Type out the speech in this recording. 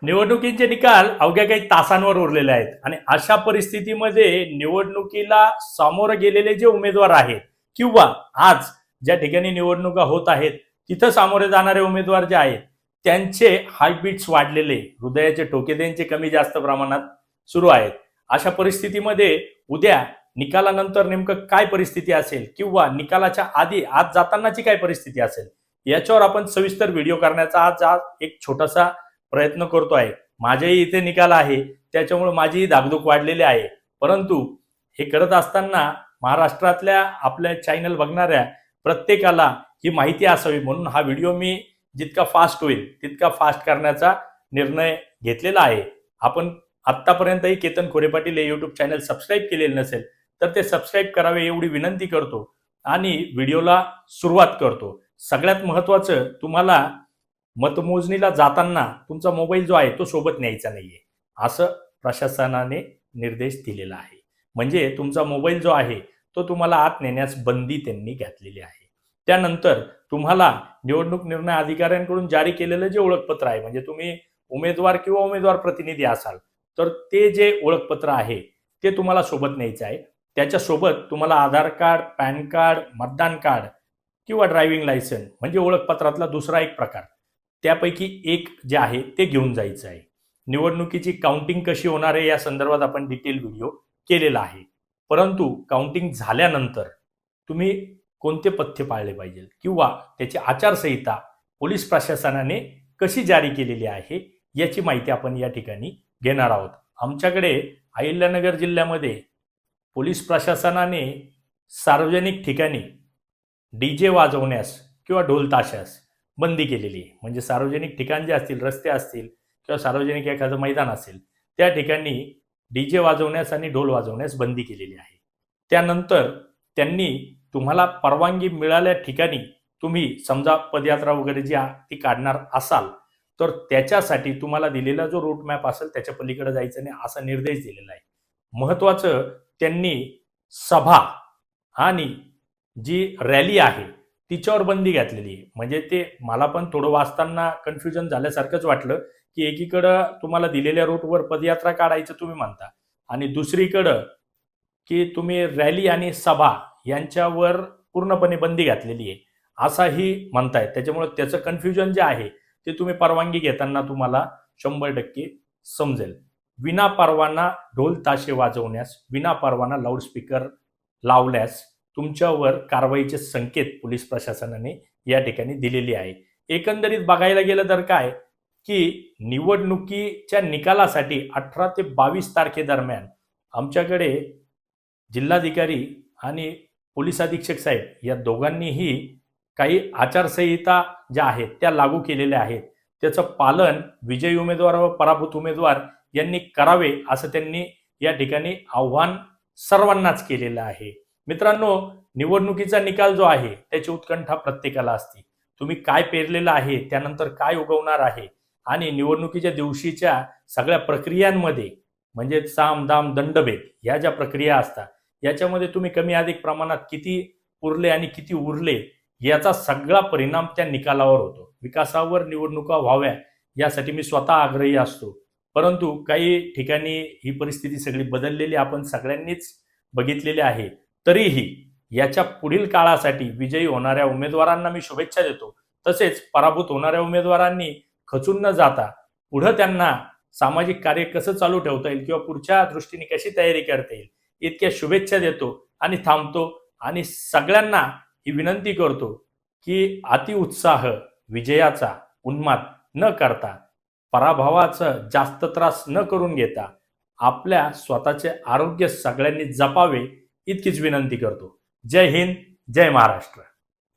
निवडणुकीचे निकाल अवघ्या काही तासांवर उरलेले आहेत आणि अशा परिस्थितीमध्ये निवडणुकीला सामोरं गेलेले जे उमेदवार आहेत किंवा आज ज्या ठिकाणी निवडणुका होत आहेत तिथं सामोरे जाणारे उमेदवार जे आहेत त्यांचे हार्टबीट्स वाढलेले, हृदयाचे ठोके त्यांचे कमी जास्त प्रमाणात सुरू आहेत. अशा परिस्थितीमध्ये उद्या निकालानंतर नेमकं काय परिस्थिती असेल किंवा निकालाच्या आधी आज जातानाची काय परिस्थिती असेल याच्यावर आपण सविस्तर व्हिडिओ करण्याचा आज एक छोटासा प्रयत्न करतो आहे. माझेही इथे निकाल आहे, त्याच्यामुळे माझीही धाकधूक वाढलेली आहे. परंतु हे करत असताना महाराष्ट्रातल्या आपल्या चॅनल बघणाऱ्या प्रत्येकाला ही माहिती असावी म्हणून हा व्हिडिओ मी जितका फास्ट होईल तितका फास्ट करण्याचा निर्णय घेतलेला आहे. आपण आत्तापर्यंतही केतन खोरे पाटील हे यूट्यूब चॅनल सबस्क्राईब केलेले नसेल तर ते सबस्क्राईब करावे एवढी विनंती करतो आणि व्हिडिओला सुरुवात करतो. सगळ्यात महत्त्वाचं, तुम्हाला मतमोजणीला जाताना तुमचा मोबाईल जो आहे तो सोबत न्यायचा नाहीये असं प्रशासनाने निर्देश दिलेला आहे. म्हणजे तुमचा मोबाईल जो आहे तो तुम्हाला आत नेण्यास बंदी त्यांनी घातलेली आहे. त्यानंतर तुम्हाला निवडणूक निर्णय अधिकाऱ्यांकडून जारी केलेलं जे ओळखपत्र आहे, म्हणजे तुम्ही उमेदवार किंवा उमेदवार प्रतिनिधी असाल तर ते जे ओळखपत्र आहे ते तुम्हाला सोबत न्यायचं आहे. त्याच्यासोबत तुम्हाला आधार कार्ड, पॅन कार्ड, मतदान कार्ड किंवा ड्रायव्हिंग लायसन्स म्हणजे ओळखपत्रातला दुसरा एक प्रकार त्यापैकी एक जे आहे ते घेऊन जायचं आहे. निवडणुकीची काउंटिंग कशी होणार आहे या संदर्भात आपण डिटेल व्हिडिओ केलेला आहे. परंतु काउंटिंग झाल्यानंतर तुम्ही कोणते पथ्य पाळले पाहिजे किंवा त्याची आचारसंहिता पोलीस प्रशासनाने कशी जारी केलेली आहे याची माहिती आपण या ठिकाणी घेणार आहोत. आमच्याकडे अहिल्यानगर जिल्ह्यामध्ये पोलीस प्रशासनाने सार्वजनिक ठिकाणी डीजे वाजवण्यास किंवा ढोल ताशास बंदी केलेली आहे. म्हणजे सार्वजनिक ठिकाण जे असतील, रस्ते असतील किंवा सार्वजनिक एखादं मैदान असेल त्या ठिकाणी डीजे वाजवण्यास आणि ढोल वाजवण्यास बंदी केलेली आहे. त्यानंतर त्यांनी तुम्हाला परवानगी मिळाल्या ठिकाणी तुम्ही समजा पदयात्रा वगैरे जी ती काढणार असाल तर त्याच्यासाठी तुम्हाला दिलेला जो रूट मॅप असेल त्याच्या पलीकडे जायचं नाही असा निर्देश दिलेला आहे. महत्त्वाचं, त्यांनी सभा आणि जी रॅली आहे तिच्यावर बंदी घातलेली आहे. म्हणजे ते मला पण थोडं वाचताना कन्फ्युजन झाल्यासारखंच वाटलं की एकीकडं तुम्हाला दिलेल्या रूटवर पदयात्रा काढायचं तुम्ही म्हणता आणि दुसरीकडं की तुम्ही रॅली आणि सभा यांच्यावर पूर्णपणे बंदी घातलेली आहे असाही म्हणतायत. त्याच्यामुळे त्याचं कन्फ्युजन जे आहे ते तुम्ही परवानगी घेताना तुम्हाला 100% समजेल. विना परवाना ढोल ताशे वाजवण्यास, विना परवाना लाऊडस्पीकर लावल्यास तुमच्यावर कारवाईचे संकेत पोलीस प्रशासनाने या ठिकाणी दिलेली आहे. एकंदरीत बघायला गेलं तर काय की निवडणुकीच्या निकालासाठी 18 ते 22 तारखेदरम्यान आमच्याकडे जिल्हाधिकारी आणि पोलीस अधीक्षक साहेब या दोघांनीही काही आचारसंहिता ज्या आहेत त्या लागू केलेल्या आहेत. त्याचं पालन विजयी उमेदवार व पराभूत उमेदवार यांनी करावे असं त्यांनी या ठिकाणी आव्हान सर्वांनाच केलेलं आहे. मित्रांनो, निवडणुकीचा निकाल जो आहे त्याची उत्कंठा प्रत्येकाला असते. तुम्ही काय पेरलेलं आहे, त्यानंतर काय उगवणार आहे आणि निवडणुकीच्या दिवशीच्या सगळ्या प्रक्रियांमध्ये म्हणजे साम दाम दंडभेद ह्या ज्या प्रक्रिया असतात याच्यामध्ये तुम्ही कमी अधिक प्रमाणात किती पुरले आणि किती उरले याचा सगळा परिणाम त्या निकालावर होतो. विकासावर निवडणुका व्हाव्या यासाठी मी स्वतः आग्रही असतो. परंतु काही ठिकाणी ही परिस्थिती सगळी बदललेली आपण सगळ्यांनीच बघितलेली आहे. तरीही याच्या पुढील काळासाठी विजयी होणाऱ्या उमेदवारांना मी शुभेच्छा देतो. तसेच पराभूत होणाऱ्या उमेदवारांनी खचून न जाता पुढं त्यांना सामाजिक कार्य कसं चालू ठेवता येईल किंवा पुढच्या दृष्टीने कशी तयारी करता येईल इतक्या शुभेच्छा देतो आणि थांबतो. आणि सगळ्यांना ही विनंती करतो की अतिउत्साह विजयाचा उन्माद न करता, पराभवाचा जास्त त्रास न करून घेता आपल्या स्वतःचे आरोग्य सगळ्यांनी जपावे इतकीच विनंती करतो. जय हिंद, जय महाराष्ट्र.